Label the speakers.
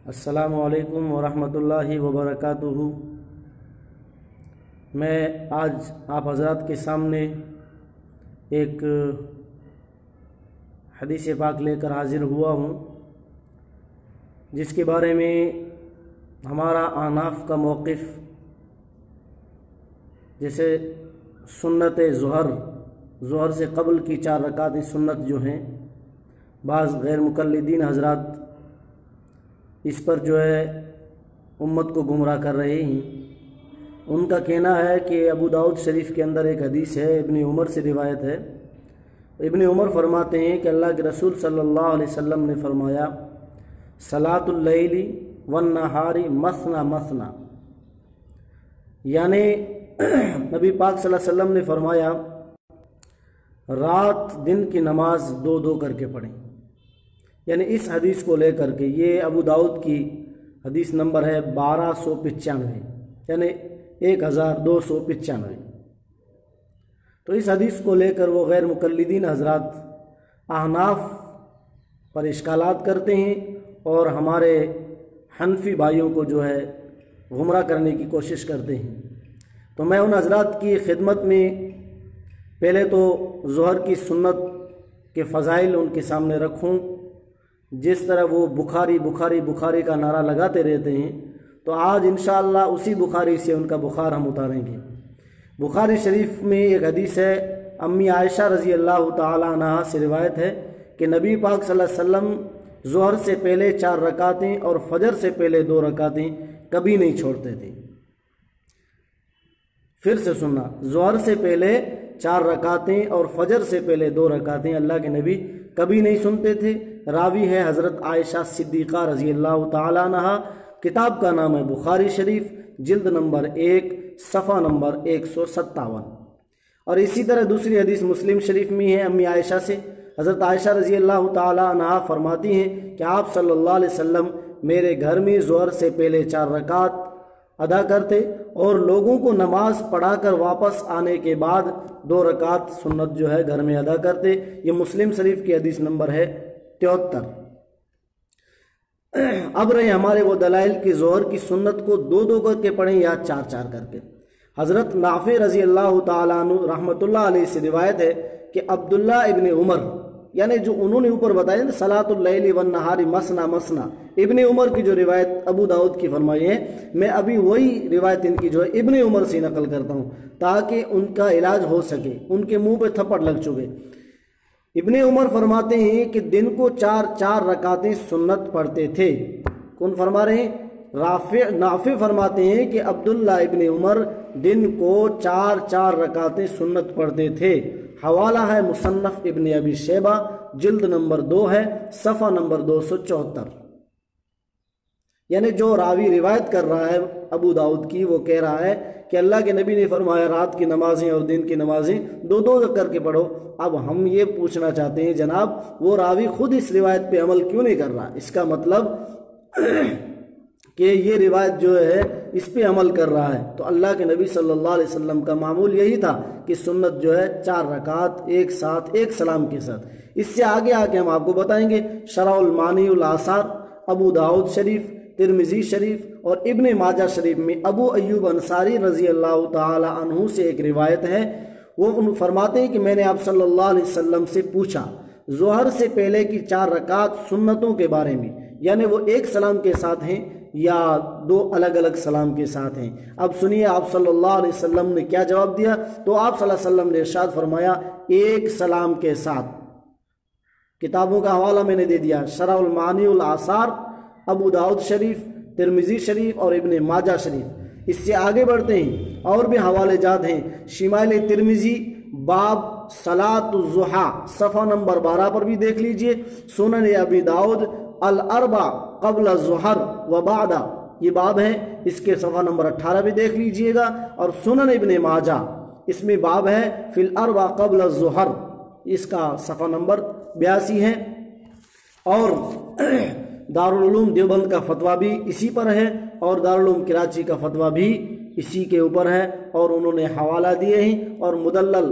Speaker 1: السلام علیکم ورحمۃ اللہ وبرکاتہ۔ میں آج آپ حضرات کے سامنے ایک حدیث پاک لے کر حاضر ہوا ہوں، جس کے بارے میں ہمارا احناف کا موقف جیسے سنت ظہر سے قبل کی 4 رکعت سنت جو ہیں، بعض غیر مقلدین حضرات اس پر جو ہے امت کو گمراہ کر رہے ہیں۔ ان کا کہنا ہے کہ ابو داؤد شریف کے اندر ایک حدیث ہے، ابن عمر سے روایت ہے۔ ابن عمر فرماتے ہیں کہ اللہ کے رسول صلی اللہ علیہ وسلم نے فرمایا، صلاۃ اللیل والنہار مثنی مثنی، یعنی نبی پاک صلی اللہ علیہ وسلم نے فرمایا رات دن کی نماز 2 کر کے پڑھیں۔ یعنی اس حدیث کو لے کر کے، یہ ابو داؤد کی حدیث نمبر ہے 1295، یعنی 1295۔ تو اس حدیث کو لے کر وہ غیر مقلدین حضرات احناف پر اشکالات کرتے ہیں اور ہمارے حنفی بھائیوں کو جو ہے گمراہ کرنے کی کوشش کرتے ہیں۔ تو میں ان حضرات کی خدمت میں پہلے تو ظہر کی سنت کے فضائل ان کے سامنے رکھوں۔ جس طرح وہ بخاری کا نعرہ لگاتے رہتے ہیں، تو آج انشاءاللہ اسی بخاری سے ان کا بخار ہم اتاریں گے۔ بخاری شریف میں ایک حدیث ہے، امی عائشہ رضی اللہ تعالی عنہا سے روایت ہے کہ نبی پاک صلی اللہ علیہ وسلم ظہر سے پہلے 4 رکعتیں اور فجر سے پہلے 2 رکعتیں کبھی نہیں چھوڑتے تھے۔ پھر سے سننا، ظہر سے پہلے 4 رکعتیں اور فجر سے پہلے 2 رکعتیں اللہ کے نبی کبھی نہیں سنتے تھے۔ راوی ہے حضرت عائشہ صدیقہ رضی اللہ تعالی عنہا۔ کتاب کا نام ہے بخاری شریف، جلد نمبر 1، صفحہ نمبر 157۔ اور اسی طرح دوسری حدیث مسلم شریف میں ہے، امی عائشہ سے حضرت عائشہ رضی اللہ تعالی عنہا فرماتی ہیں کہ آپ صلی اللہ علیہ وسلم میرے گھر میں ظہر سے پہلے 4 رکعت ادا کرتے اور لوگوں کو نماز پڑھا کر واپس آنے کے بعد 2 رکعت سنت جو ہے گھر میں ادا کرتے۔ یہ مسلم شریف کی حدیث نمبر ہے 73۔ اب رہے ہمارے وہ دلائل کہ ظہر کی سنت کو 2 کر کے پڑھیں یا 4 کر کے۔ حضرت نافع رضی اللہ تعالیٰ عنہ رحمۃ اللہ علیہ سے روایت ہے کہ عبداللہ ابن عمر، یعنی جو انہوں نے اوپر بتایا نا صلاۃ اللیل والنہار مثنی مثنی، ابن عمر کی جو روایت ابو داؤد کی فرمائی ہے، میں ابھی وہی روایت ان کی جو ہے ابن عمر سے نقل کرتا ہوں تاکہ ان کا علاج ہو سکے، ان کے منہ پہ تھپڑ لگ چکے۔ ابن عمر فرماتے ہیں کہ دن کو 4 رکعتیں سنت پڑھتے تھے۔ کون فرما رہے ہیں؟ نافع فرماتے ہیں کہ عبداللہ ابن عمر دن کو 4 رکعتیں سنت پڑھتے تھے۔ حوالہ ہے مصنف ابن ابی شیبہ، جلد نمبر 2 ہے، صفحہ نمبر 274۔ یعنی جو راوی روایت کر رہا ہے ابو داؤد کی، وہ کہہ رہا ہے کہ اللہ کے نبی نے فرمایا رات کی نمازیں اور دن کی نمازیں 2 کر کے پڑھو۔ اب ہم یہ پوچھنا چاہتے ہیں جناب، وہ راوی خود اس روایت پہ عمل کیوں نہیں کر رہا؟ اس کا مطلب کہ یہ روایت جو ہے اس پہ عمل کر رہا ہے۔ تو اللہ کے نبی صلی اللہ علیہ وسلم کا معمول یہی تھا کہ سنت جو ہے 4 رکعت ایک ساتھ، ایک سلام کے ساتھ۔ اس سے آگے ہم آپ کو بتائیں گے شرح المانی الآثار، ابو داؤد شریف، ترمذی شریف اور ابن ماجہ شریف میں ابو ایوب انصاری رضی اللہ تعالی عنہ سے ایک روایت ہے۔ وہ فرماتے ہیں کہ میں نے آپ صلی اللہ علیہ وسلم سے پوچھا ظہر سے پہلے کی 4 رکعت سنتوں کے بارے میں، یعنی وہ ایک سلام کے ساتھ ہیں یا 2 الگ سلام کے ساتھ ہیں۔ اب سنیے آپ صلی اللہ علیہ وسلم نے کیا جواب دیا۔ تو آپ صلی اللہ علیہ وسلم نے ارشاد فرمایا ایک سلام کے ساتھ۔ کتابوں کا حوالہ میں نے دے دیا، شرح المعانی الآثار، ابو داؤد شریف، ترمذی شریف اور ابن ماجہ شریف۔ اس سے آگے بڑھتے ہیں، اور بھی حوالے جات ہیں۔ شمائل ترمذی باب صلاۃ الضحیٰ صفحہ نمبر 12 پر بھی دیکھ لیجئے۔ سنن ابی داؤد الاربع قبل الظہر و بعد، یہ باب ہے، اس کے صفحہ نمبر 18 بھی دیکھ لیجئے گا۔ اور سنن ابن ماجہ، اس میں باب ہے فی الاربع قبل الظہر، اس کا صفحہ نمبر 82 ہے۔ اور دارالعلوم دیوبند کا فتویٰ بھی اسی پر ہے، اور دارالعلوم کراچی کا فتویٰ بھی اسی کے اوپر ہے، اور انہوں نے حوالہ دیے ہیں۔ اور مدلل